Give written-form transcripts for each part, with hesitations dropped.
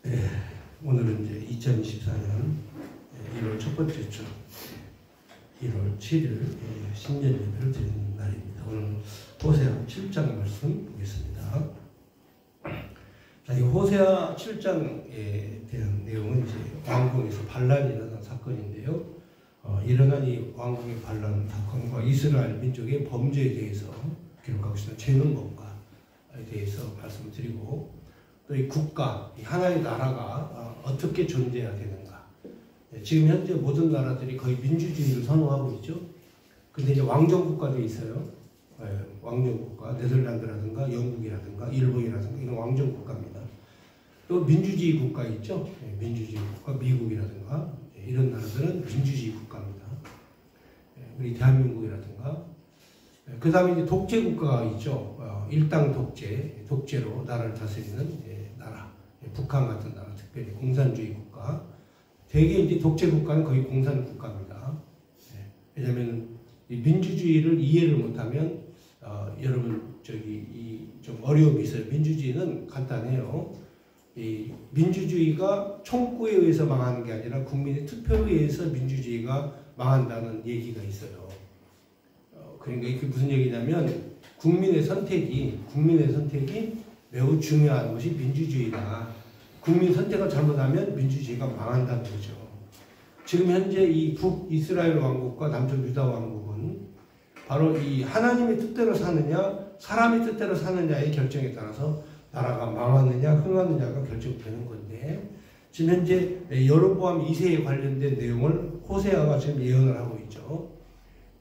네, 오늘은 이제 2024년 1월 첫 번째 주 1월 7일 신년 예배를 드리는 날입니다. 오늘 호세아 7장 말씀 보겠습니다. 자, 이 호세아 7장에 대한 내용은 이제 왕궁에서 반란이 일어난 사건인데요. 일어난 이 왕궁의 반란 사건과 이스라엘 민족의 범죄에 대해서 기록하고 있는 죄는 뭔가에 대해서 말씀을 드리고, 또 이 국가, 이 하나의 나라가 어떻게 존재해야 되는가. 지금 현재 모든 나라들이 거의 민주주의를 선호하고 있죠. 근데 이제 왕정 국가도 있어요. 왕정 국가, 네덜란드라든가 영국이라든가 일본이라든가 이런 왕정 국가입니다. 또 민주주의 국가 있죠. 민주주의 국가, 미국이라든가 이런 나라들은 민주주의 국가입니다. 우리 대한민국이라든가. 그 다음에 이제 독재 국가가 있죠. 일당 독재, 독재로 나라를 다스리는 나라. 북한 같은 나라, 특별히 공산주의 국가. 대개 이제 독재 국가는 거의 공산 국가입니다. 왜냐하면 이 민주주의를 이해를 못하면 여러분 좀 어려움이 있어요. 민주주의는 간단해요. 이 민주주의가 총구에 의해서 망하는 게 아니라 국민의 투표에 의해서 민주주의가 망한다는 얘기가 있어요. 그러니까 이게 무슨 얘기냐면 국민의 선택이 매우 중요한 것이 민주주의다. 국민 선택을 잘못하면 민주주의가 망한다는 거죠. 지금 현재 이 북이스라엘 왕국과 남쪽 유다 왕국은 바로 이 하나님의 뜻대로 사느냐 사람의 뜻대로 사느냐의 결정에 따라서 나라가 망하느냐 흥하느냐가 결정되는 건데, 지금 현재 여로보암 2세에 관련된 내용을 호세아가 지금 예언을 하고 있죠.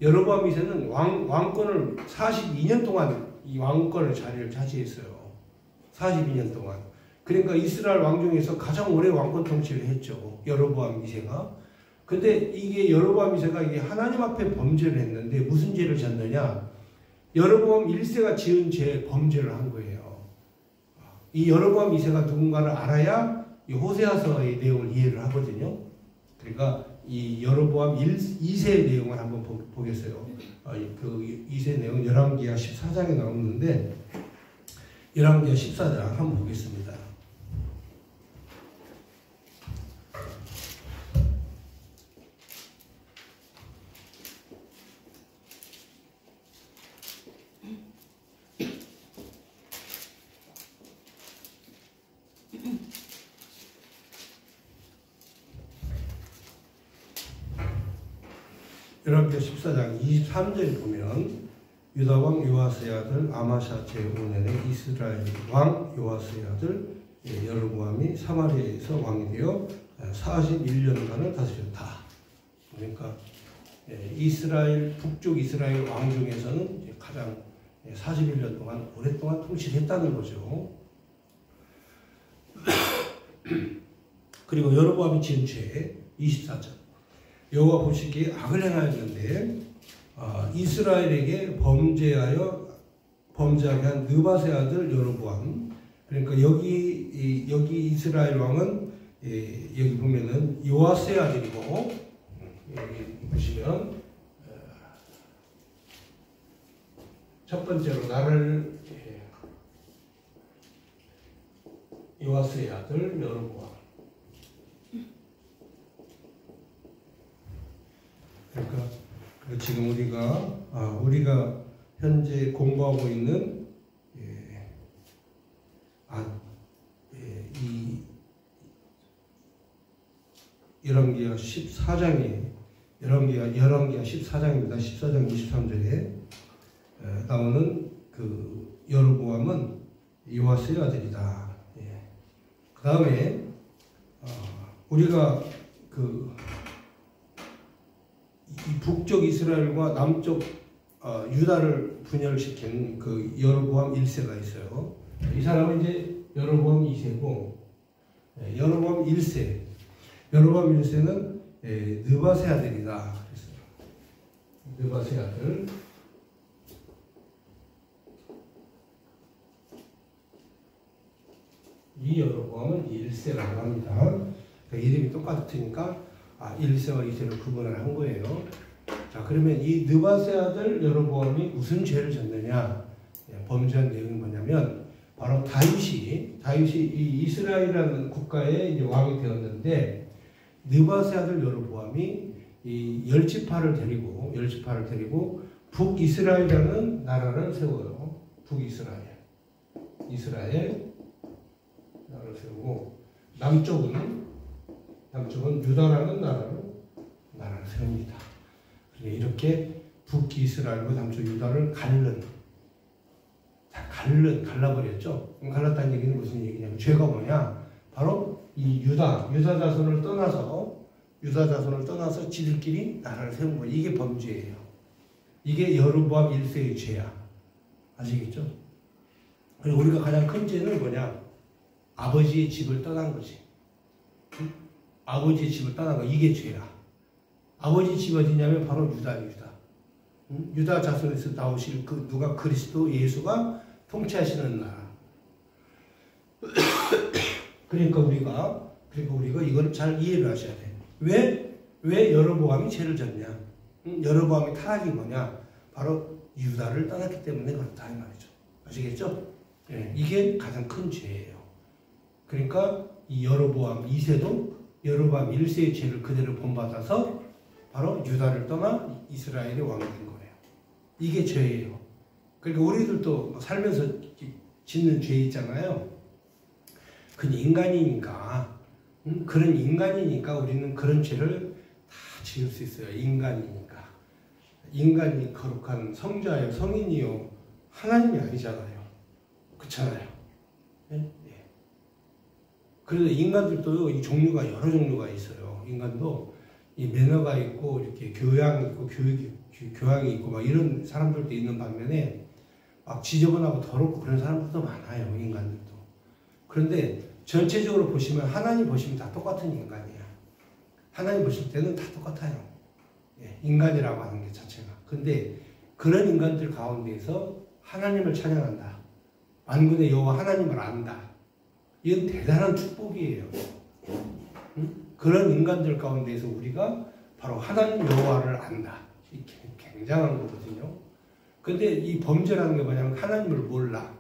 여로보암 2세는 왕권을 42년 동안 이 왕권의 자리를 차지했어요. 42년 동안. 그러니까 이스라엘 왕중에서 가장 오래 왕권 통치를 했죠. 여로보암 2세가. 근데 이게 여로보암 2세가 이게 하나님 앞에 범죄를 했는데 무슨 죄를 졌느냐? 여로보암 1세가 지은 죄 범죄를 한 거예요. 이 여로보암 2세가 누군가를 알아야 이 호세아서의 내용을 이해를 하거든요. 그러니까 이 여로보암 2세의 내용을 한번 보겠어요. 그 2세 내용은 열왕기하 14장에 나오는데, 열왕기하 14장 한번 보겠습니다. 열왕기하 14장 23절에 보면 유다왕 요아스의 아들 아마샤 제5년에 이스라엘 왕 요아스의 아들 여로보암이 사마리아에서 왕이 되어 41년간을 다스렸다. 그러니까 이스라엘 북쪽 이스라엘 왕 중에서는 가장 41년 동안 오랫동안 통치를 했다는 거죠. 그리고 여로보암이 지은 죄 24절. 여호와 보시기에 악을 행하였는데 이스라엘에게 범죄하게 한 느밧의 아들 여로보암. 그러니까 여기 이스라엘 왕은 여기 보면은 요아스의 아들이고, 여기 보시면 첫 번째로 나를 요아스의 아들 여로보암. 그러니까 지금 우리가 현재 공부하고 있는 이 열왕기하 14장에 열왕기하 14장입니다. 14장 23절에 나오는 그 여로보암은 요아스의 아들이다. 그 다음에 우리가 이 북쪽 이스라엘과 남쪽 유다를 분열시킨 그 여로보암 1세가 있어요. 이 사람은 이제 여로보암 2세고, 여로보암 1세. 여로보암 1세는 느밧의 아들이다. 그랬어요. 느밧의 아들. 이 여로보암은 1세라고 합니다. 그러니까 이름이 똑같으니까 1세와 2세를 구분을 한 거예요. 자, 그러면 이 느밧의 아들 여로보암이 무슨 죄를 졌느냐? 범죄한 내용이 뭐냐면 바로 다윗이 이 이스라엘이라는 국가의 이제 왕이 되었는데 느밧의 아들 여로보암이 이 열지파를 데리고 북이스라엘이라는 나라를 세워요. 북이스라엘 나라를 세우고 남쪽은 유다라는 나라를 세웁니다. 이렇게 북이스라엘과 남쪽 유다를 갈라버렸죠. 갈랐다는 얘기는 무슨 얘기냐면 죄가 뭐냐? 바로 이 유다 자손을 떠나서 지들끼리 나라를 세운 거예요. 이게 범죄예요. 이게 여로보암 1세의 죄야. 아시겠죠? 그리고 우리가 가장 큰 죄는 뭐냐? 아버지의 집을 떠난 거지. 아버지의 집을 떠난 거. 이게 죄야. 아버지 집 어디냐면 바로 유다. 유다 자손에서 나오실 누가 그리스도 예수가 통치하시는 나라. 그러니까 우리가 이걸 잘 이해를 하셔야 돼. 왜 여로보암이 죄를 졌냐? 여로보암의 타락이 뭐냐? 바로 유다를 떠났기 때문에 그렇다 이 말이죠. 아시겠죠? 네, 이게 가장 큰 죄예요. 그러니까 이 여로보암 2세도 여로보암 1세의 죄를 그대로 본받아서 바로 유다를 떠나 이스라엘의 왕이 된 거예요. 이게 죄예요. 그러니까 우리들도 살면서 짓는 죄 있잖아요. 그건 인간이니까 우리는 그런 죄를 다 지을 수 있어요. 인간이니까. 인간이 거룩한 성자요, 성인이요, 하나님이 아니잖아요. 그렇잖아요. 네? 그래서 인간들도 이 종류가 여러 종류가 있어요. 인간도 이 매너가 있고 이렇게 교양이 있고 교양이 있고 막 이런 사람들도 있는 반면에 막 지저분하고 더럽고 그런 사람들도 많아요. 인간들도. 그런데 전체적으로 보시면 하나님 보시면 다 똑같은 인간이야. 하나님 보실 때는 다 똑같아요. 인간이라고 하는 게 자체가. 근데 그런 인간들 가운데에서 하나님을 찬양한다. 만군의 여호와 하나님을 안다. 이건 대단한 축복이에요. 그런 인간들 가운데에서 우리가 바로 하나님 여호와를 안다. 이게 굉장한 거거든요. 근데 이 범죄라는 게 뭐냐면 하나님을 몰라.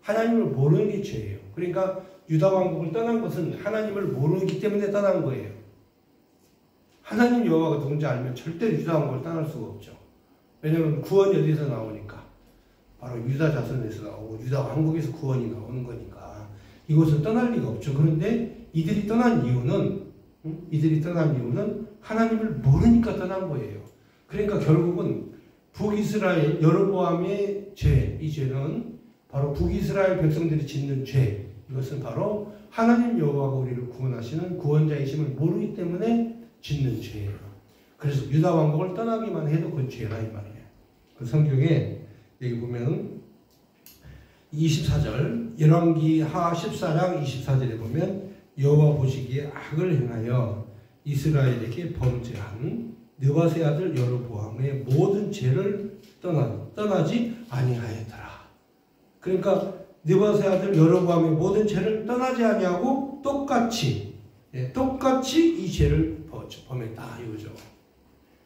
하나님을 모르는 게 죄예요. 그러니까 유다 왕국을 떠난 것은 하나님을 모르기 때문에 떠난 거예요. 하나님 여호와가 누군지 알면 절대 유다 왕국을 떠날 수가 없죠. 왜냐하면 구원이 어디서 나오니까 바로 유다 자손에서 나오고 유다 왕국에서 구원이 나오는 거니까 이곳을 떠날 리가 없죠. 그런데 이들이 떠난 이유는 하나님을 모르니까 떠난 거예요. 그러니까 결국은 북이스라엘 여로보암의 죄, 이 죄는 바로 북이스라엘 백성들이 짓는 죄, 이것은 바로 하나님 여호와가 우리를 구원하시는 구원자이심을 모르기 때문에 짓는 죄예요. 그래서 유다 왕국을 떠나기만 해도 그건 죄라 이 말이에요. 그 성경에 여기 보면 24절 열왕기 하 14장 24절에 보면 여호와 보시기에 악을 행하여 이스라엘에게 범죄한 느밧의 아들 여로보암의 모든 죄를 떠나지 아니하였더라. 그러니까 느밧의 아들 여로보암의 모든 죄를 떠나지 아니하고 똑같이 이 죄를 범했다 이거죠.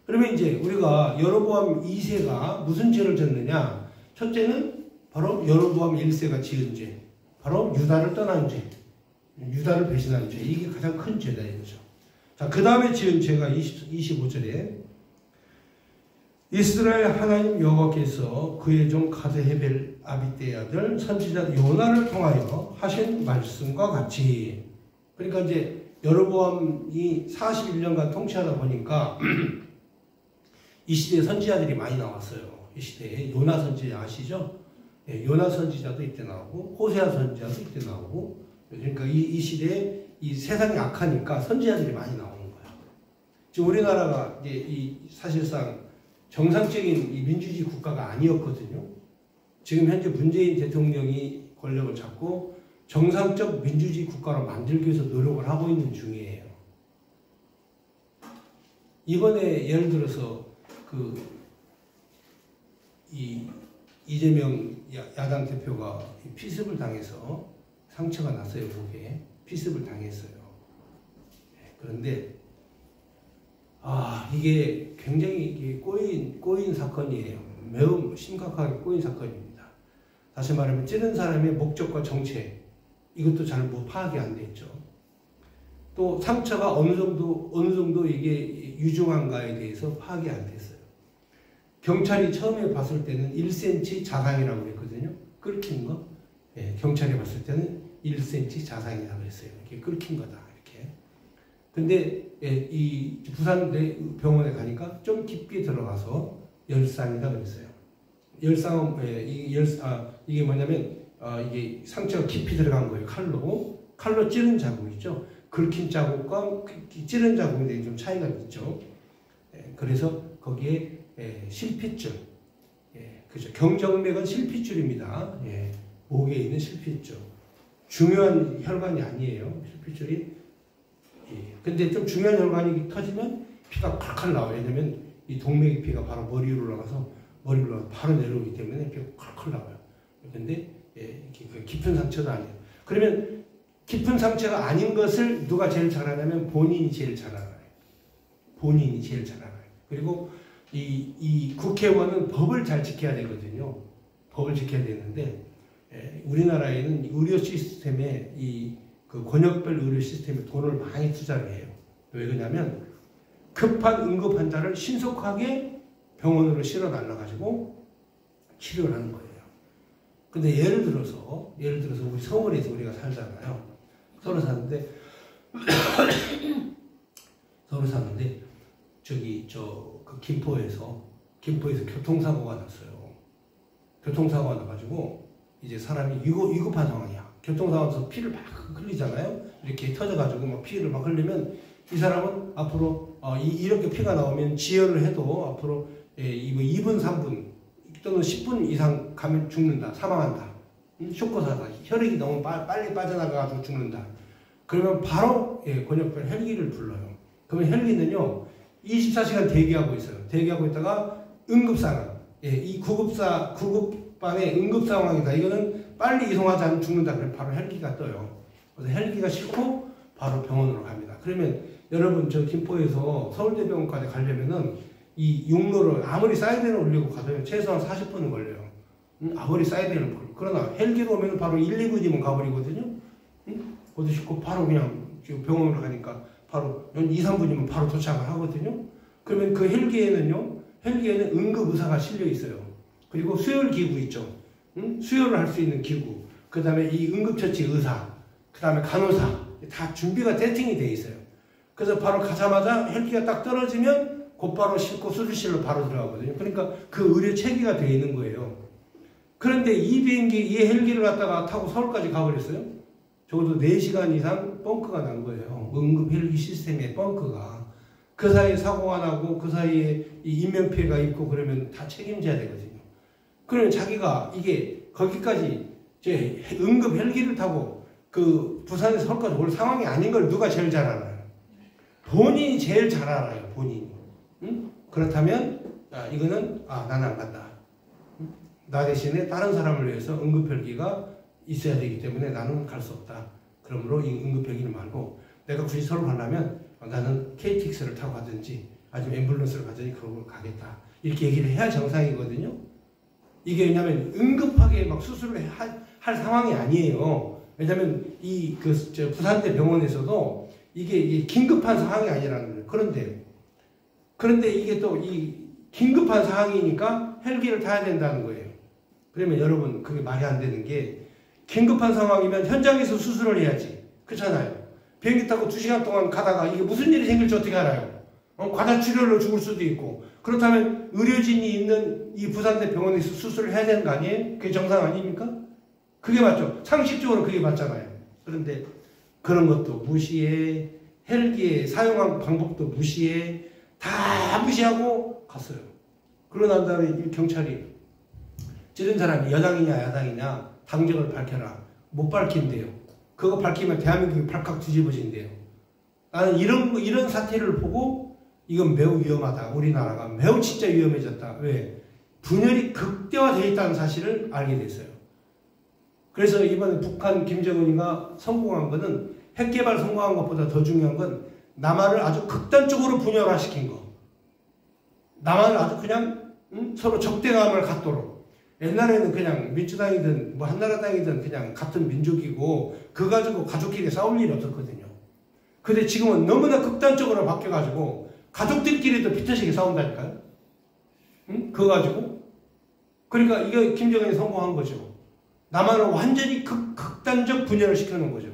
그러면 이제 우리가 여로보암 2세가 무슨 죄를 졌느냐? 첫째는 바로 여로보암 1세가 지은 죄, 바로 유다를 떠난 죄, 유다를 배신한 죄, 이게 가장 큰 죄다 이거죠. 자, 그 다음에 지은 죄가 25절에 이스라엘 하나님 여호와께서 그의 종 가드헤벨 아비떼의 아들 선지자 요나를 통하여 하신 말씀과 같이. 그러니까 이제 여로보암이 41년간 통치하다 보니까 이 시대에 선지자들이 많이 나왔어요. 이 시대에 요나 선지자 아시죠? 요나 선지자도 이때 나오고 호세아 선지자도 이때 나오고. 그러니까 이 시대에 이 세상이 악하니까 선지자들이 많이 나오는 거예요. 지금 우리나라가 이제 이 사실상 정상적인 이 민주주의 국가가 아니었거든요. 지금 현재 문재인 대통령이 권력을 잡고 정상적 민주주의 국가로 만들기 위해서 노력을 하고 있는 중이에요. 이번에 예를 들어서 이재명 야당 대표가 피습을 당해서 상처가 났어요. 목에 피습을 당했어요. 그런데 이게 굉장히 꼬인 사건이에요. 매우 심각하게 꼬인 사건입니다. 다시 말하면 찌른 사람의 목적과 정체, 이것도 잘 파악이 안 돼 있죠. 또 상처가 어느 정도 이게 유중한가에 대해서 파악이 안 됐어요. 경찰이 처음에 봤을 때는 1cm 자상이라고 그랬거든요. 끓긴 거. 예, 경찰이 봤을 때는 1cm 자상이라고 했어요. 이렇게 끓긴 거다. 이렇게. 근데 예, 이 부산 병원에 가니까 좀 깊게 들어가서 열상이다 그랬어요. 열상은 이게 뭐냐면 이게 상처가 깊이 들어간 거예요. 칼로 찌른 자국이죠. 긁힌 자국과 찌른 자국에 좀 차이가 있죠. 예, 그래서 거기에 실핏줄, 그죠. 경정맥은 실핏줄입니다. 예, 목에 있는 실핏줄. 중요한 혈관이 아니에요. 실핏줄이. 예, 근데 좀 중요한 혈관이 터지면 피가 콸콸 나와요. 왜냐면 이 동맥의 피가 바로 머리 위로 올라가서 바로 내려오기 때문에 피가 콸콸 나와요. 근데 깊은 상처도 아니에요. 그러면 깊은 상처가 아닌 것을 누가 제일 잘 알아냐면 본인이 제일 잘 알아요. 본인이 제일 잘 알아요. 그리고 이 국회의원은 법을 잘 지켜야 되거든요. 법을 지켜야 되는데 우리나라에는 의료 시스템에 그 권역별 의료 시스템에 돈을 많이 투자를 해요. 왜 그러냐면 급한 응급 환자를 신속하게 병원으로 실어 날라가지고 치료를 하는 거예요. 근데 예를 들어서 우리 서울에서 우리가 살잖아요. 서울 사는데 그 김포에서 교통사고가 났어요. 교통사고가 나가지고 이제 사람이 위급한 상황이야. 교통사고에서 피를 막 흘리잖아요. 이렇게 터져가지고 막 피를 막 흘리면 이 사람은 앞으로 이렇게 피가 나오면 지혈을 해도 앞으로 2분, 3분 또는 10분 이상 가면 죽는다. 사망한다. 쇼크사다. 혈액이 너무 빨리 빠져나가가지고 죽는다. 그러면 바로 권역별 헬기를 불러요. 그러면 헬기는요 24시간 대기하고 있어요. 대기하고 있다가 응급상황, 이 구급반의 응급상황이다. 이거는 빨리 이송하지 않으면 죽는다. 그러면 바로 헬기가 떠요. 그래서 헬기가 싣고 바로 병원으로 갑니다. 그러면 여러분 저 김포에서 서울대병원까지 가려면은 이 육로를 아무리 사이렌을 울리고 가도 최소한 40분은 걸려요. 아무리 사이렌을 불고. 그러나 헬기로 오면 바로 1, 2분이면 가버리거든요. 거기 싣고 바로 그냥 병원으로 가니까 바로 2, 3분이면 바로 도착을 하거든요. 그러면 그 헬기에는 응급 의사가 실려 있어요. 그리고 수혈 기구 있죠. 수혈을 할 수 있는 기구. 그 다음에 이 응급처치 의사. 그 다음에 간호사. 다 준비가 세팅이 돼 있어요. 그래서 바로 가자마자 헬기가 딱 떨어지면 곧바로 싣고 수술실로 바로 들어가거든요. 그러니까 그 의료 체계가 되어 있는 거예요. 그런데 이 헬기를 갖다가 타고 서울까지 가버렸어요. 적어도 4시간 이상 뻥크가 난 거예요. 응급 헬기 시스템의 뻥크가. 그 사이에 사고가 나고 그 사이에 인명피해가 있고 그러면 다 책임져야 되거든요. 그러면 자기가 이게 거기까지 이제 응급 헬기를 타고 그 부산에서 서울까지 올 상황이 아닌 걸 누가 제일 잘 알아요? 본인이 제일 잘 알아요. 본인이. 그렇다면 이거는 나는 안 간다. 나 대신에 다른 사람을 위해서 응급헬기가 있어야 되기 때문에 나는 갈 수 없다. 그러므로 이 응급헬기는 말고 내가 굳이 서울 가려면 나는 KTX를 타고 가든지 아니면 앰뷸런스를 가든지 그러고 가겠다. 이렇게 얘기를 해야 정상이거든요. 이게 왜냐하면 응급하게 막 수술을 할 상황이 아니에요. 왜냐하면 부산대 병원에서도 이게 긴급한 상황이 아니라는 거예요. 그런데 이게 또 이 긴급한 상황이니까 헬기를 타야 된다는 거예요. 그러면 여러분 그게 말이 안 되는 게 긴급한 상황이면 현장에서 수술을 해야지. 그렇잖아요. 비행기 타고 2시간 동안 가다가 이게 무슨 일이 생길지 어떻게 알아요? 과다출혈로 죽을 수도 있고. 그렇다면 의료진이 있는 이 부산대 병원에서 수술을 해야 되는 거 아니에요? 그게 정상 아닙니까? 그게 맞죠. 상식적으로 그게 맞잖아요. 그런데 그런 것도 무시해. 헬기에 사용한 방법도 무시해. 다 무시하고 갔어요. 그러고 난 다음에 이 경찰이 찌른 사람이 여당이냐 야당이냐 당적을 밝혀라. 못 밝힌대요. 그거 밝히면 대한민국이 발칵 뒤집어진대요. 나는 이런 사태를 보고 이건 매우 위험하다. 우리나라가 매우 진짜 위험해졌다. 왜? 분열이 극대화되어 있다는 사실을 알게 됐어요. 그래서 이번에 북한 김정은이가 성공한 거는 핵개발 성공한 것보다 더 중요한 건 남한을 아주 극단적으로 분열화시킨 거. 남한을 아주 그냥 서로 적대감을 갖도록. 옛날에는 그냥 민주당이든 뭐 한나라당이든 그냥 같은 민족이고 그거 가지고 가족끼리 싸울 일이 없었거든요. 근데 지금은 너무나 극단적으로 바뀌어가지고 가족들끼리도 비틀시게 싸운다니까요. 응? 그거 가지고. 그러니까 이게 김정은이 성공한 거죠. 남한을 완전히 극단적 분열을 시켜놓은 거죠.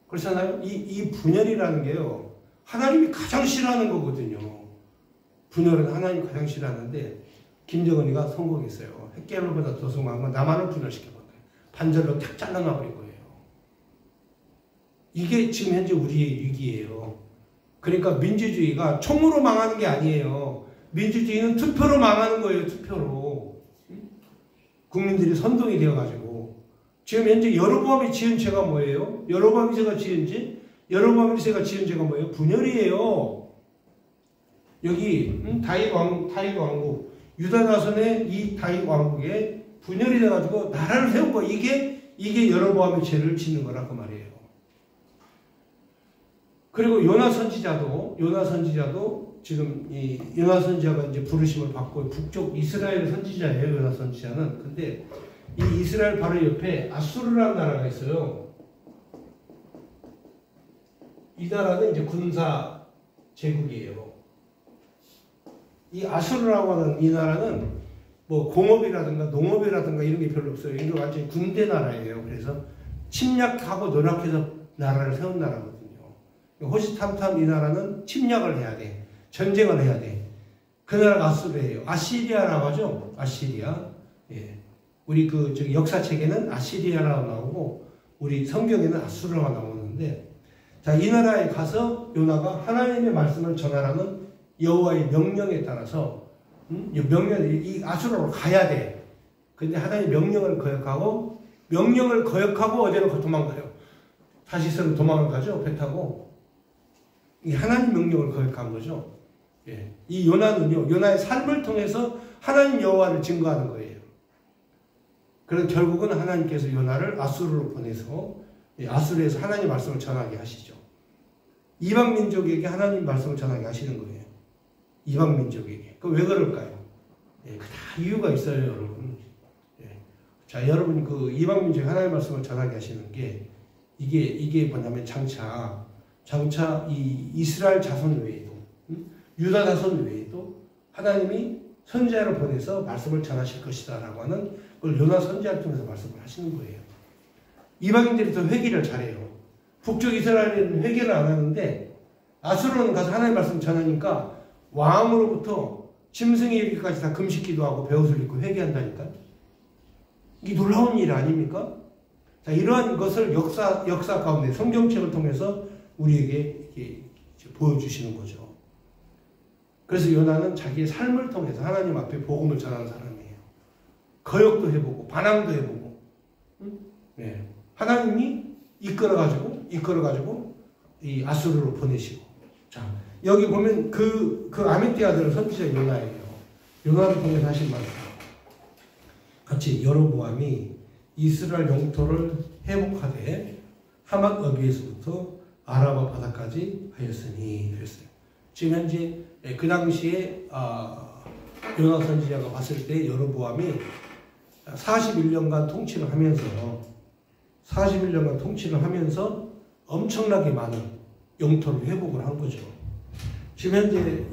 그렇잖아요. 이 분열이라는 게요. 하나님이 가장 싫어하는 거거든요. 분열은 하나님이 가장 싫어하는데 김정은이가 성공했어요. 핵개발보다 더 성공한 건 남한을 분열시켜버린 거예요. 반절로 탁 잘라놔버린 거예요. 이게 지금 현재 우리의 위기예요. 그러니까 민주주의가 총으로 망하는 게 아니에요. 민주주의는 투표로 망하는 거예요. 투표로. 국민들이 선동이 되어가지고 지금 현재 여로보암이 지은 죄가 뭐예요? 여로보암이 제가 지은 죄? 여로보암이 제가 지은 죄가 뭐예요? 분열이에요. 여기 다윗 왕국 유다 나선의 이 다윗 왕국에 분열이 돼가지고 나라를 세운 거 이게 여로보암의 죄를 짓는 거라 그 말이에요. 그리고 요나 선지자도 지금 이 요나 선지자가 이제 부르심을 받고 북쪽 이스라엘 선지자예요. 요나 선지자는. 근데 이 이스라엘 바로 옆에 아수르라는 나라가 있어요. 이 나라는 이제 군사 제국이에요. 이 아수르라고 하는 이 나라는 뭐 공업이라든가 농업이라든가 이런 게 별로 없어요. 이거 완전히 군대 나라예요. 그래서 침략하고 노력해서 나라를 세운 나라거든요. 호시탐탐 이 나라는 침략을 해야 돼. 전쟁을 해야 돼. 그 나라가 아수르예요. 아시리아라고 하죠. 아시리아. 예. 우리 저기 역사책에는 아시리아라고 나오고 우리 성경에는 아수르라고 나오는데 자, 이 나라에 가서 요나가 하나님의 말씀을 전하라는 여호와의 명령에 따라서 이 아수르로 가야 돼. 근데 하나님의 명령을 거역하고 어디로 도망가요? 다시스로 도망을 가죠. 배 타고. 이 하나님 명령을 거역한 거죠. 예. 이 요나는요. 요나의 삶을 통해서 하나님 여호와를 증거하는 거예요. 그래서 결국은 하나님께서 요나를 아수르로 보내서 아수르에서 하나님 말씀을 전하게 하시죠. 이방 민족에게 하나님 말씀을 전하게 하시는 거예요. 이방 민족에게. 그 왜 그럴까요? 예, 다 이유가 있어요, 여러분. 예. 자, 여러분 그 이방 민족에 하나님 말씀을 전하게 하시는 게 이게 뭐냐면 장차 이 이스라엘 자손 외에도 유다 자손 외에도 하나님이 선지자를 보내서 말씀을 전하실 것이다 라고 하는 그걸 요나 선지자를 통해서 말씀을 하시는 거예요. 이방인들이 더 회개를 잘해요. 북쪽 이스라엘은 회개를 안 하는데 아수르는 가서 하나님의 말씀을 전하니까 왕으로부터 짐승에 이르기까지 다 금식기도 하고 베옷을 입고 회개한다니까. 이게 놀라운 일 아닙니까? 자, 이러한 것을 역사 가운데 성경책을 통해서 우리에게 이렇게 보여주시는 거죠. 그래서 요나는 자기의 삶을 통해서 하나님 앞에 복음을 전하는 사람이에요. 거역도 해보고 반항도 해보고 네. 하나님이 이끌어가지고 이 아수르로 보내시고 자 여기 보면 그 아미떼 아들 선지자 요나예요. 요나를 통해서 하신 말씀 같이 여로보암이 이스라엘 영토를 회복하되 하맛 어귀에서부터 아라바 바다까지 하였으니 그랬어요. 지금 현재 그 당시에 요나 선지자가 봤을 때 여로보암이 41년간 통치를 하면서 엄청나게 많은 영토를 회복을 한 거죠. 지금 현재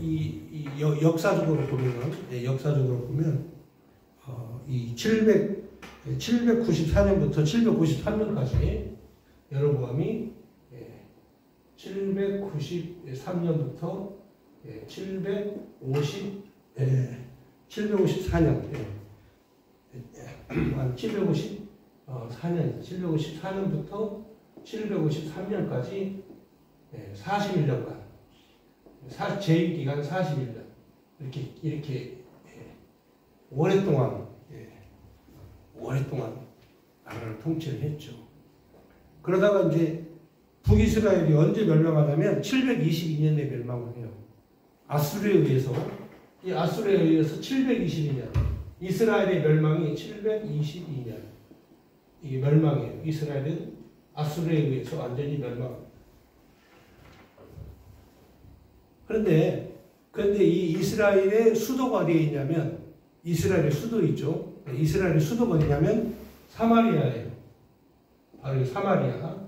역사적으로 보면 이 794년부터 753년까지 여로보암이 793년부터 754년 754년부터 753년까지 41년간 제2기간 41년 이렇게 오랫동안 나라를 통치를 했죠. 그러다가 이제 북이스라엘이 언제 멸망하냐면 722년에 멸망을 해요. 아수르에 의해서 722년 이스라엘의 멸망이 722년 이게 멸망이에요. 이스라엘은 아수르에 의해서 완전히 멸망. 그런데 이 이스라엘의 수도가 어디에 있냐면 이스라엘의 수도 있죠. 이스라엘의 수도가 어디냐면 사마리아예요. 바로 사마리아.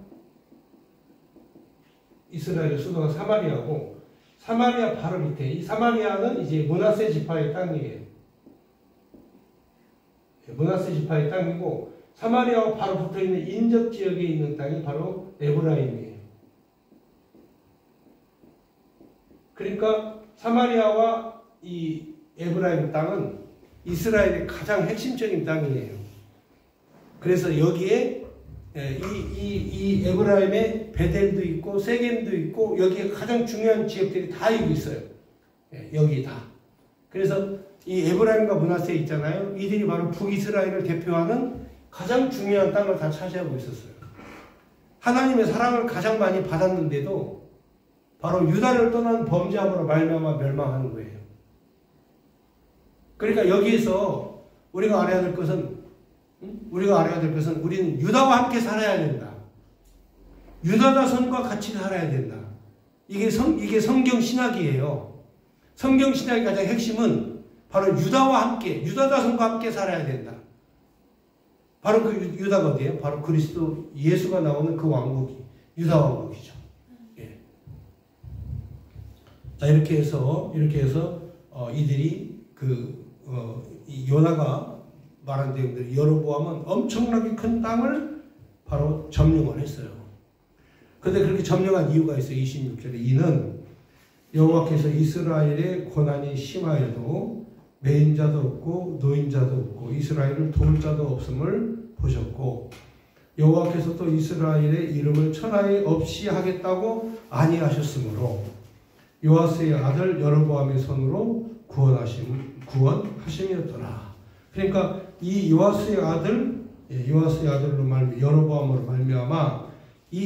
이스라엘의 수도가 사마리아고, 사마리아 바로 밑에, 이 사마리아는 이제 므낫세 지파의 땅이에요. 므낫세 지파의 땅이고, 사마리아와 바로 붙어 있는 인접 지역에 있는 땅이 바로 에브라임이에요. 그러니까 사마리아와 이 에브라임 땅은 이스라엘의 가장 핵심적인 땅이에요. 그래서 여기에 이 에브라임에 베델도 있고 세겜도 있고 여기에 가장 중요한 지역들이 다 여기 있어요. 여기 다. 그래서 이 에브라임과 므낫세 있잖아요. 이들이 바로 북이스라엘을 대표하는 가장 중요한 땅을 다 차지하고 있었어요. 하나님의 사랑을 가장 많이 받았는데도 바로 유다를 떠난 범죄함으로 말미암아 멸망하는 거예요. 그러니까 여기에서 우리가 알아야 될 것은 우리는 유다와 함께 살아야 된다. 유다 자손과 같이 살아야 된다. 이게 성경 신학이에요. 성경 신학의 가장 핵심은 바로 유다와 함께, 유다 자손과 함께 살아야 된다. 바로 그 유다가 어디예요? 바로 그리스도 예수가 나오는 그 왕국이 유다 왕국이죠. 예. 자, 이렇게 해서 이들이 이 요나가 말한 내용들이, 여로보암은 엄청나게 큰 땅을 바로 점령을 했어요. 그런데 그렇게 점령한 이유가 있어요. 26절에 이는 여호와께서 이스라엘의 고난이 심하여도 매인자도 없고 노인자도 없고 이스라엘을 도울 자도 없음을 보셨고, 여호와께서 또 이스라엘의 이름을 천하에 없이 하겠다고 아니하셨으므로 요아스의 아들 여로보암의 손으로 구원하심이었더라. 그러니까 이 요아스의 아들로 여로보암으로 말미암아 이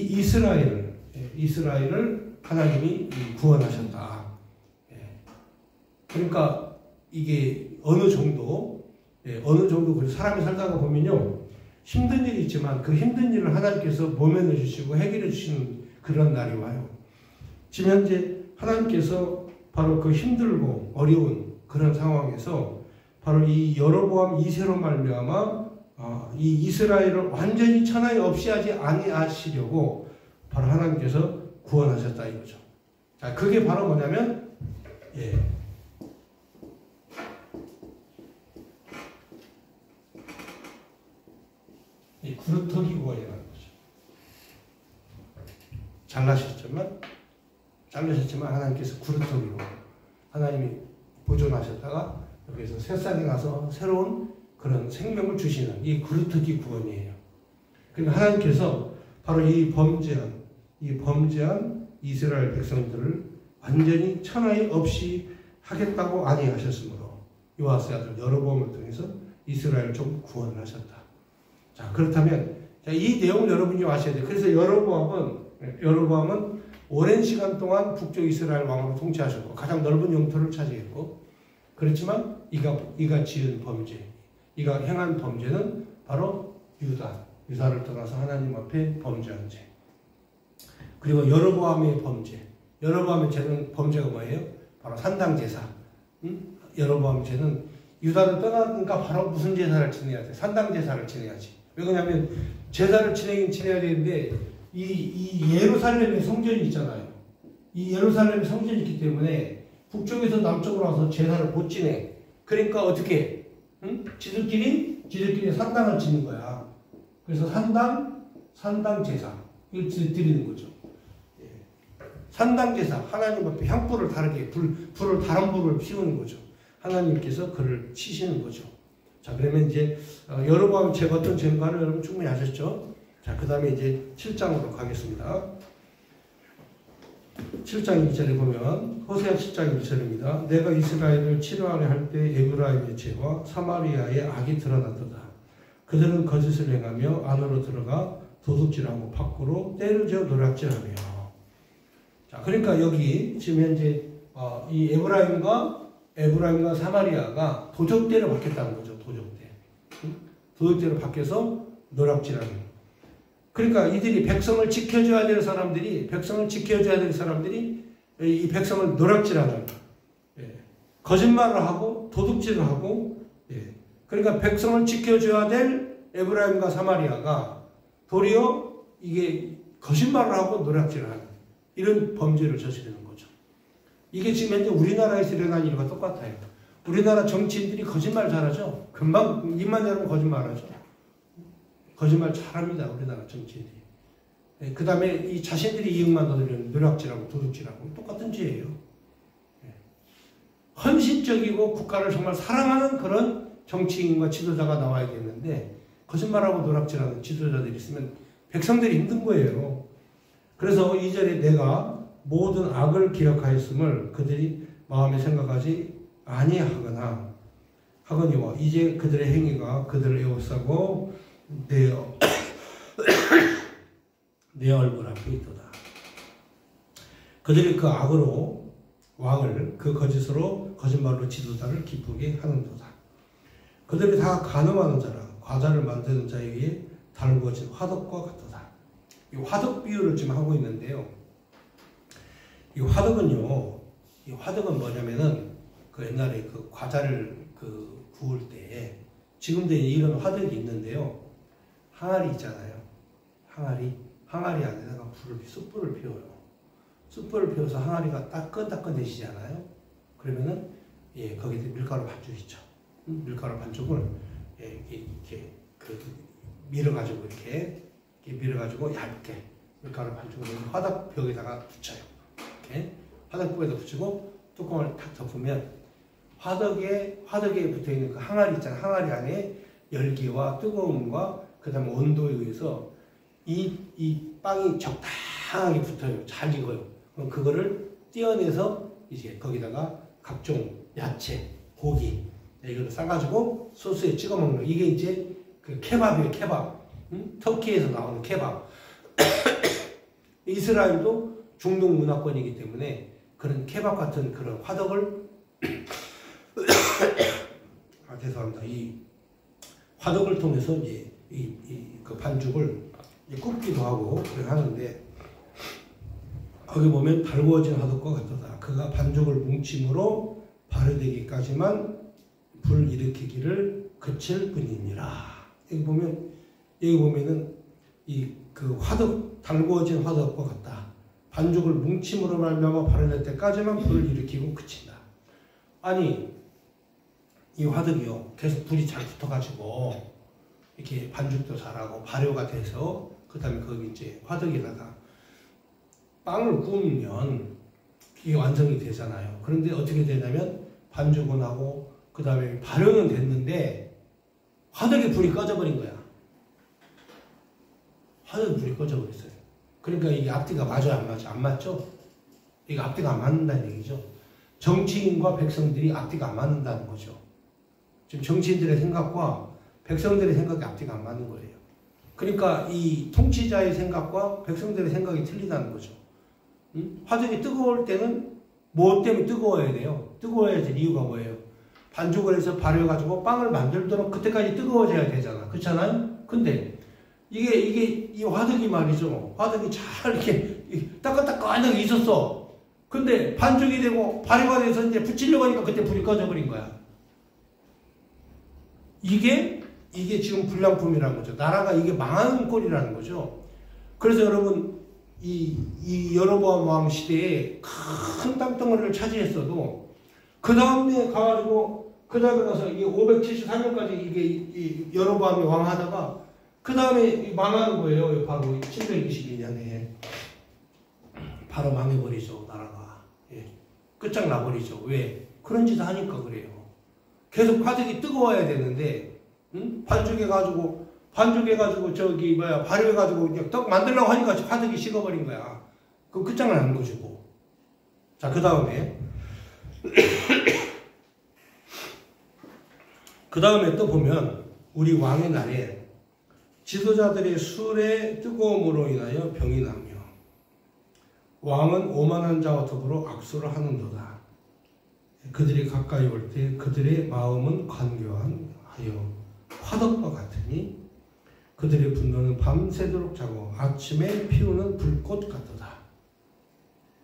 이스라엘을 하나님이 구원하셨다. 그러니까 이게 어느 정도 사람이 살다가 보면요, 힘든 일이 있지만 그 힘든 일을 하나님께서 모면해 주시고 해결해 주시는 그런 날이 와요. 지금 현재 하나님께서 바로 그 힘들고 어려운 그런 상황에서 바로 이 여로보암 2세로 말미암아 이 이스라엘을 완전히 천하에 없이 하지 아니하시려고 바로 하나님께서 구원하셨다 이거죠. 자, 그게 바로 뭐냐면 이 구루터기 구원이라는 거죠. 잘나셨지만 하나님께서 구루터기로 하나님이 보존하셨다가 여기서 새싹이 나서 새로운 그런 생명을 주시는 이 구루터기 구원이에요. 그러니까 하나님께서 바로 이 범죄한 이스라엘 백성들을 완전히 천하에 없이 하겠다고 아니하셨으므로 요아스의 아들 여로보암을 통해서 이스라엘을 좀 구원을 하셨다. 자, 그렇다면 이 내용을 여러분이 아셔야 돼요. 그래서 여로보암은 오랜 시간 동안 북쪽 이스라엘 왕으로 통치하셨고 가장 넓은 영토를 차지했고, 그렇지만 이가 지은 범죄, 이가 행한 범죄는 바로 유다를 떠나서 하나님 앞에 범죄한 죄. 그리고 여로보암의 죄는 범죄가 뭐예요? 바로 산당제사. 여로보암 죄는 유다를 떠나니까 바로 무슨 제사를 지내야 돼? 산당제사를 지내야지. 왜 그러냐면 제사를 지내야 되는데 이 예루살렘의 성전이 있잖아요. 이 예루살렘의 성전이 있기 때문에 북쪽에서 남쪽으로 와서 제사를 못 지내. 그러니까 어떻게? 지들끼리 산당을 짓는 거야. 그래서 산당 제사 이걸 드리는 거죠. 산당 제사, 하나님 앞에 향불을 다르게 다른 불을 피우는 거죠. 하나님께서 그를 치시는 거죠. 자, 그러면 이제 여로보암 죄가 어떤 죄인가를 여러분 충분히 아셨죠? 자, 그 다음에 이제 7장으로 가겠습니다. 7장 2절에 보면 호세아 7장 2절입니다. 내가 이스라엘을 치료하려 할 때 에브라임의 죄와 사마리아의 악이 드러났도다. 그들은 거짓을 행하며 안으로 들어가 도둑질하고 밖으로 때를 지어 노략질하며. 자, 그러니까 여기 지금 현재 이 에브라임과 사마리아가 도적대로 바뀌었다는 거죠. 도적대로 바뀌어서 노략질하는. 그러니까 이들이 백성을 지켜줘야 될 사람들이 이 백성을 노략질하는, 거짓말을 하고 도둑질을 하고 그러니까 백성을 지켜줘야 될 에브라임과 사마리아가 도리어 이게 거짓말을 하고 노략질을 하는 이런 범죄를 저지르는 거죠. 이게 지금 현재 우리나라에서 일어난 일과 똑같아요. 우리나라 정치인들이 거짓말 잘하죠. 금방 입만 열면 거짓말하죠. 거짓말 잘합니다. 우리나라 정치인들이. 그 다음에 이 자신들이 이익만 얻으려는 노략질하고 도둑질하고 똑같은 죄예요. 헌신적이고 국가를 정말 사랑하는 그런 정치인과 지도자가 나와야겠는데 거짓말하고 노략질하는 지도자들이 있으면 백성들이 힘든 거예요. 그래서 2절에 내가 모든 악을 기억하였음을 그들이 마음에 생각하지 아니하거나 하거니와 이제 그들의 행위가 그들을 에워싸고 내 얼굴 앞에 있도다. 그들이 그 악으로 왕을 그 거짓으로 거짓말로 지도자를 기쁘게 하는도다. 그들이 다 간음하는 자라 과자를 만드는 자에 의해 달구어진 화덕과 같도다. 이 화덕 비유를 지금 하고 있는데요. 이 화덕은요, 이 화덕은 뭐냐면은 그 옛날에 그 과자를 그 구울 때 지금도 이런 화덕이 있는데요. 항아리 있잖아요. 항아리 안에다가 숯불을 피워요. 숯불을 피워서 항아리가 따끈따끈해지잖아요. 그러면은 예, 거기에 밀가루 반죽 있죠. 밀가루 반죽을 예, 이렇게 그 밀어가지고 이렇게 밀어가지고 얇게 밀가루 반죽을 화덕벽에다가 붙여요. 이렇게 화덕벽에다 붙이고 뚜껑을 탁 덮으면 화덕에 붙어 있는 그 항아리 있잖아요. 항아리 안에 열기와 뜨거움과 그 다음에 온도에 의해서 이 빵이 적당하게 붙어요. 잘 익어요. 그럼 그거를 떼어내서 이제 거기다가 각종 야채, 고기 이걸 싸가지고 소스에 찍어 먹는 거. 이게 이제 그 케밥이에요. 케밥. 터키에서 나오는 케밥. 이스라엘도 중동 문화권이기 때문에 그런 케밥 같은 그런 화덕을 죄송합니다. 이 화덕을 통해서 이제 그 반죽을 굽기도 하고 그렇게 하는데 거기 보면 달구어진 화덕과 같도다. 그가 반죽을 뭉침으로 발효되기까지만 불 일으키기를 그칠 뿐이니라. 여기 보면은 이 그 화덕 달구어진 화덕과 같다. 반죽을 뭉침으로 말미암아 발효될 때까지만 불을 일으키고 그친다. 아니 이 화덕이요 계속 불이 잘 붙어가지고 이렇게 반죽도 잘하고 발효가 돼서 그 다음에 거기 이제 화덕에다가 빵을 구우면 이게 완성이 되잖아요. 그런데 어떻게 되냐면 반죽은 하고 그 다음에 발효는 됐는데 화덕에 불이 꺼져버린 거야. 화덕에 불이 꺼져버렸어요. 그러니까 이게 앞뒤가 맞아요, 안 맞아? 안 맞죠? 이게 앞뒤가 안 맞는다는 얘기죠. 정치인과 백성들이 앞뒤가 안 맞는다는 거죠. 지금 정치인들의 생각과 백성들의 생각이 앞뒤가 안 맞는 거예요. 그러니까 이 통치자의 생각과 백성들의 생각이 틀리다는 거죠. 화덕이 뜨거울 때는 뭐 때문에 뜨거워야 돼요? 뜨거워야 될 이유가 뭐예요? 반죽을 해서 발효해가지고 빵을 만들도록 그때까지 뜨거워져야 되잖아. 그렇잖아요? 근데 이 화덕이 말이죠. 화덕이 잘 이렇게 따끈따끈하게 있었어. 근데 반죽이 되고 발효가 돼서 이제 붙이려고 하니까 그때 불이 꺼져버린 거야. 이게 지금 불량품이라는 거죠. 나라가 이게 망하는 꼴이라는 거죠. 그래서 여러분 이 여로보암 왕 시대에 큰 땅덩어리를 차지했어도 그 다음에 가가지고 그 다음에 가서 이게 574년까지 이게 여로보암이 왕하다가 그 다음에 망하는 거예요. 바로 722년에 바로 망해버리죠. 나라가. 예. 끝장나버리죠. 왜? 그런 짓 하니까 그래요. 계속 화덕이 뜨거워야 되는데 반죽해가지고 저기 발효해가지고 그냥 떡 만들려고 하니까 화덕이 식어버린 거야. 그럼 끝장나는 거죠. 뭐. 자, 그 다음에 또 보면 우리 왕의 날에 지도자들의 술의 뜨거움으로 인하여 병이 나며 왕은 오만한 자와 더불어 악수를 하는도다. 그들이 가까이 올 때 그들의 마음은 간교하여 화덕과 같으니 그들의 분노는 밤새도록 자고 아침에 피우는 불꽃 같도다.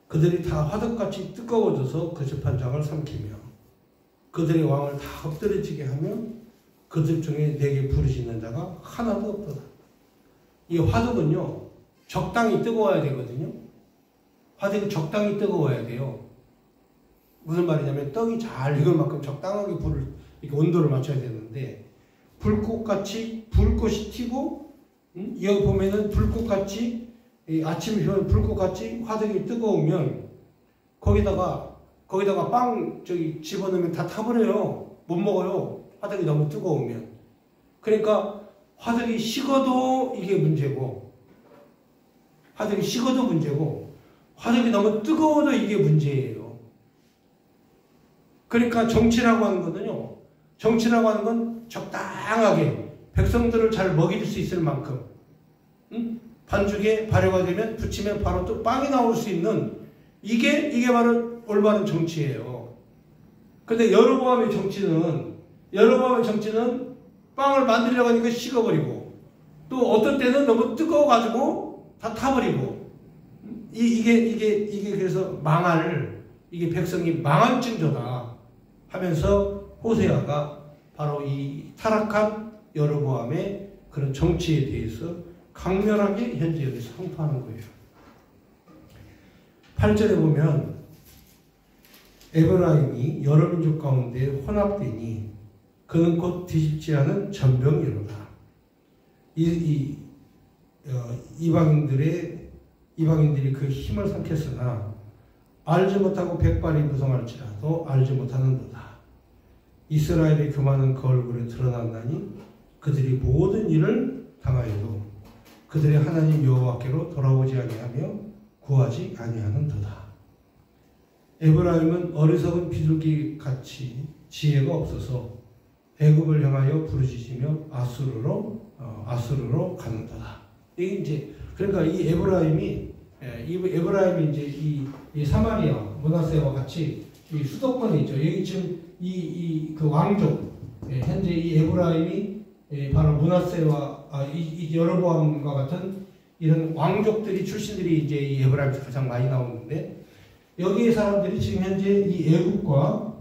그들이 다 화덕같이 뜨거워져서 그 재판장을 삼키며 그들의 왕을 다 엎드려지게 하며 그들 중에 내게 부르짖는 자가 하나도 없도다. 이 화덕은요, 적당히 뜨거워야 되거든요. 화덕이 적당히 뜨거워야 돼요. 무슨 말이냐면 떡이 잘 익을 만큼 적당하게 불을 이렇게 온도를 맞춰야 되는데, 불꽃같이 불꽃이 튀고, 여기 보면은 불꽃같이 아침에 피우는 불꽃같이 화덕이 뜨거우면 거기다가 빵 저기 집어넣으면 다 타버려요. 못 먹어요. 화덕이 너무 뜨거우면. 그러니까 화덕이 식어도 이게 문제고, 화덕이 식어도 문제고, 화덕이 너무 뜨거워도 이게 문제예요. 그러니까 정치라고 하는 거는요, 정치라고 하는 건 적당하게 백성들을 잘 먹일 수 있을 만큼, 반죽에 발효가 되면 붙이면 바로 또 빵이 나올 수 있는 이게 바로 올바른 정치예요. 근데 여로보암의 정치는 빵을 만들려고 하니까 식어버리고, 또 어떤 때는 너무 뜨거워가지고 다 타버리고, 이게 그래서 이게 백성이 망할 징조다 하면서 호세아가 바로 이 타락한 여로보암의 그런 정치에 대해서 강렬하게 현재 여기서 선포하는 거예요. 8절에 보면 에브라임이 여러 민족 가운데 혼합되니 그는 곧 뒤집지 않은 전병이로다. 이방인들이 그 힘을 삼켰으나 알지 못하고 백발이 무성할지라도 알지 못하는도다. 이스라엘의 교만은 그 얼굴에 드러난다니 그들이 모든 일을 당하여도 그들의 하나님 여호와께로 돌아오지 아니하며 구하지 아니하는도다. 에브라임은 어리석은 비둘기 같이 지혜가 없어서 애굽을 향하여 부르짖으며 아수르로 가는도다. 이게 이제 그러니까 이 에브라임이 이제 이 사마리아 므낫세와 같이 이 수도권에 있죠. 여기 지금 그 왕족 현재 이 에브라임이 바로 므낫세와 이 여로보암과 같은 이런 왕족들이 출신들이 이제 이 에브라임에서 가장 많이 나오는데, 여기의 사람들이 지금 현재 이 애굽과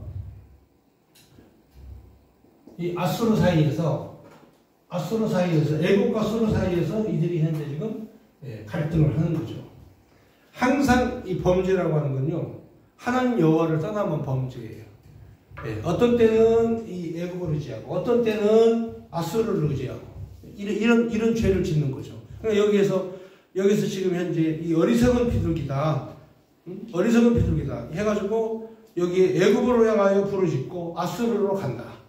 이 아수르 사이에서 애굽과 수르 사이에서 이들이 현재 지금 갈등을 하는 거죠. 항상 이 범죄라고 하는 건요, 하나님 여호와를 떠나면 범죄예요. 어떤 때는 이 애굽을 의지하고, 어떤 때는 아수르를 의지하고, 이런 죄를 짓는 거죠. 그러니까 여기서 지금 현재 이 어리석은 비둘기다 해가지고 여기에 애굽으로 향하여 부르짖고 아수르로 간다.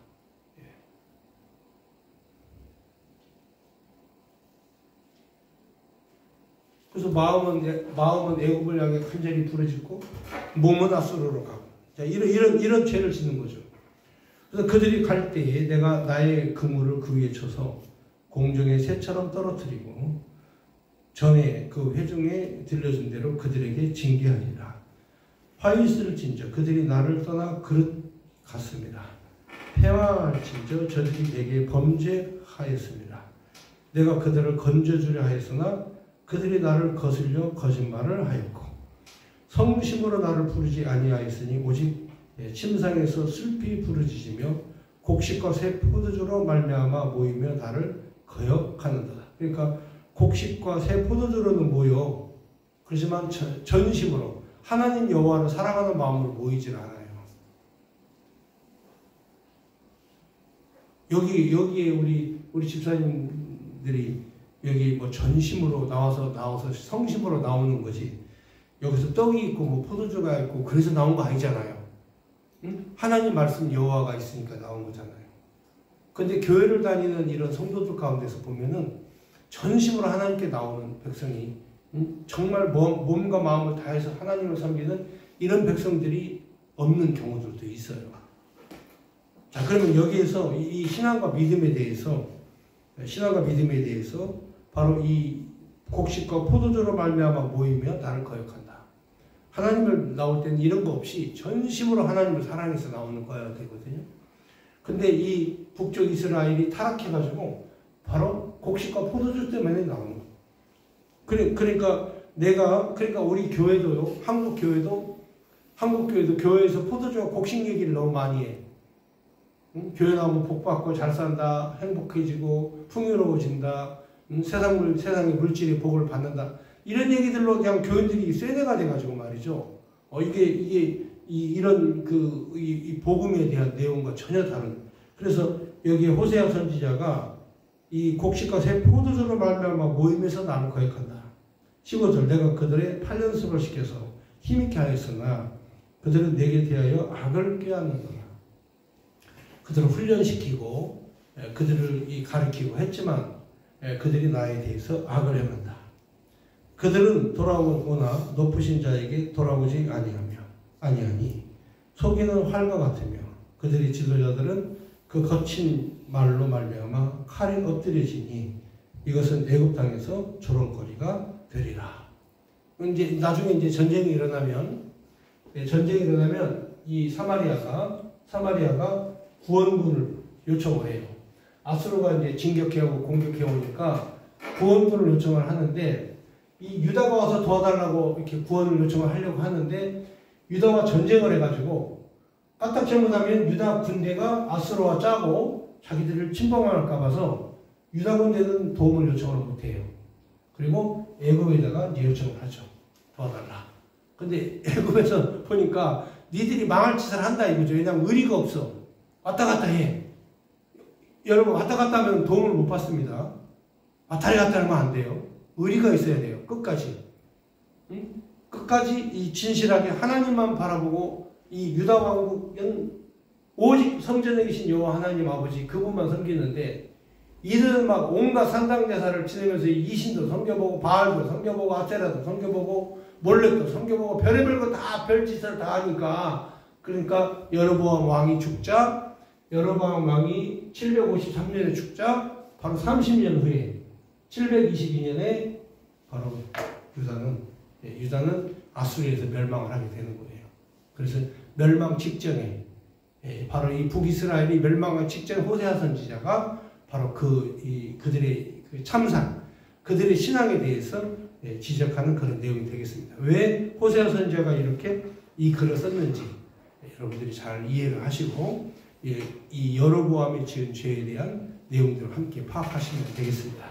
그래서 마음은 애굽을 향해 간절히 부르짖고 몸은 아수르로 가고, 자, 이런 죄를 짓는 거죠. 그래서 그들이 갈 때에 내가 나의 그물을 그 위에 쳐서 공중의 새처럼 떨어뜨리고 전에 그 회중에 들려준 대로 그들에게 징계하리라. 화이스를 진저 그들이 나를 떠나 그릇 같습니다. 패망할진저 저들이 내게 범죄하였습니다. 내가 그들을 건져주려 하였으나 그들이 나를 거슬려 거짓말을 하였고 성심으로 나를 부르지 아니하였으니 오직 침상에서 슬피 부르짖으며 곡식과 새 포도주로 말미암아 모이며 나를 거역하는도다. 그러니까 곡식과 새 포도주로는 모여, 그렇지만 전심으로 하나님 여호와를 사랑하는 마음으로 모이질 않아요. 여기에 우리 집사님들이 여기 뭐 전심으로 나와서 성심으로 나오는 거지, 여기서 떡이 있고 뭐 포도주가 있고 그래서 나온 거 아니잖아요. 응? 하나님 말씀 여호와가 있으니까 나온 거잖아요. 근데 교회를 다니는 이런 성도들 가운데서 보면은 전심으로 하나님께 나오는 백성이, 정말 몸과 마음을 다해서 하나님을 섬기는 이런 백성들이 없는 경우들도 있어요. 자, 그러면 여기에서 이 신앙과 믿음에 대해서 바로 이 곡식과 포도주로 말미암아 모이며 나를 거역한다. 하나님을 나올 때는 이런 거 없이 전심으로 하나님을 사랑해서 나오는 거야 되거든요. 근데 이 북쪽 이스라엘이 타락해가지고 바로 곡식과 포도주 때문에 나오는 거예요. 그러니까 우리 교회도요, 한국 교회도 교회에서 포도주와 곡식 얘기를 너무 많이 해. 교회 나오면 복 받고 잘 산다, 행복해지고 풍요로워진다, 세상의 물질의 복을 받는다. 이런 얘기들로 그냥 교인들이 쇠뇌가 돼가지고 말이죠. 이런 이 복음에 대한 내용과 전혀 다른. 그래서 여기 호세아 선지자가 이 곡식과 새 포도주로 말미암아 모임에서 나를 거역한다. 15절 내가 그들의 팔연습을 시켜서 힘있게 하였으나 그들은 내게 대하여 악을 꾀하는구나. 그들을 훈련시키고 그들을 가르치고 했지만 그들이 나에 대해서 악을 행한다. 그들은 돌아오거나 높으신 자에게 돌아오지 아니하니 속이는 활과 같으며 그들의 지도자들은 그 거친 말로 말미암아 칼에 엎드려지니 이것은 애굽 땅에서 조롱거리가 되리라. 이제 나중에 이제 전쟁이 일어나면 이 사마리아가 구원군을 요청을 해요. 아수르가 이제 진격해오고 공격해오니까 구원군을 요청을 하는데 이 유다가 와서 도와달라고 이렇게 구원을 요청을 하려고 하는데 유다와 전쟁을 해가지고 까딱 잘못하면 유다 군대가 아수르와 짜고 자기들을 침범할까 봐서 유다 군대는 도움을 요청을 못해요. 그리고 애굽에다가 이제 요청을 하죠. 도와달라. 근데 애굽에서 보니까 니들이 망할 짓을 한다 이거죠. 왜냐하면 의리가 없어. 왔다 갔다 해. 여러분 왔다 갔다 하면 도움을 못 받습니다. 왔다리 갔다 하면 안 돼요. 의리가 있어야 돼요. 끝까지. 응? 끝까지 이 진실하게 하나님만 바라보고 이 유다 왕국은 오직 성전에 계신 여호와 하나님 아버지 그분만 섬기는데 이들은 막 온갖 산당제사를 지내면서 이신도 섬겨보고 바알도 섬겨보고 아세라도 섬겨보고 몰렉도 섬겨보고 별의별 거 다 별짓을 다 하니까 그러니까 여로보암 왕이 죽자 여로보암 왕이 753년에 죽자 바로 30년 후에 722년에 바로 유다는 아수르에서 멸망을 하게 되는 거예요. 그래서 멸망 직전에 바로 이 북이스라엘이 멸망한 직전 호세아 선지자가 바로 그들의 참상, 그들의 신앙에 대해서 지적하는 그런 내용이 되겠습니다. 왜 호세아 선지자가 이렇게 이 글을 썼는지 여러분들이 잘 이해를 하시고 이 여로보암이 지은 죄에 대한 내용들을 함께 파악하시면 되겠습니다.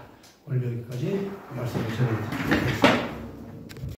오늘 여기까지 말씀을 전해드리겠습니다.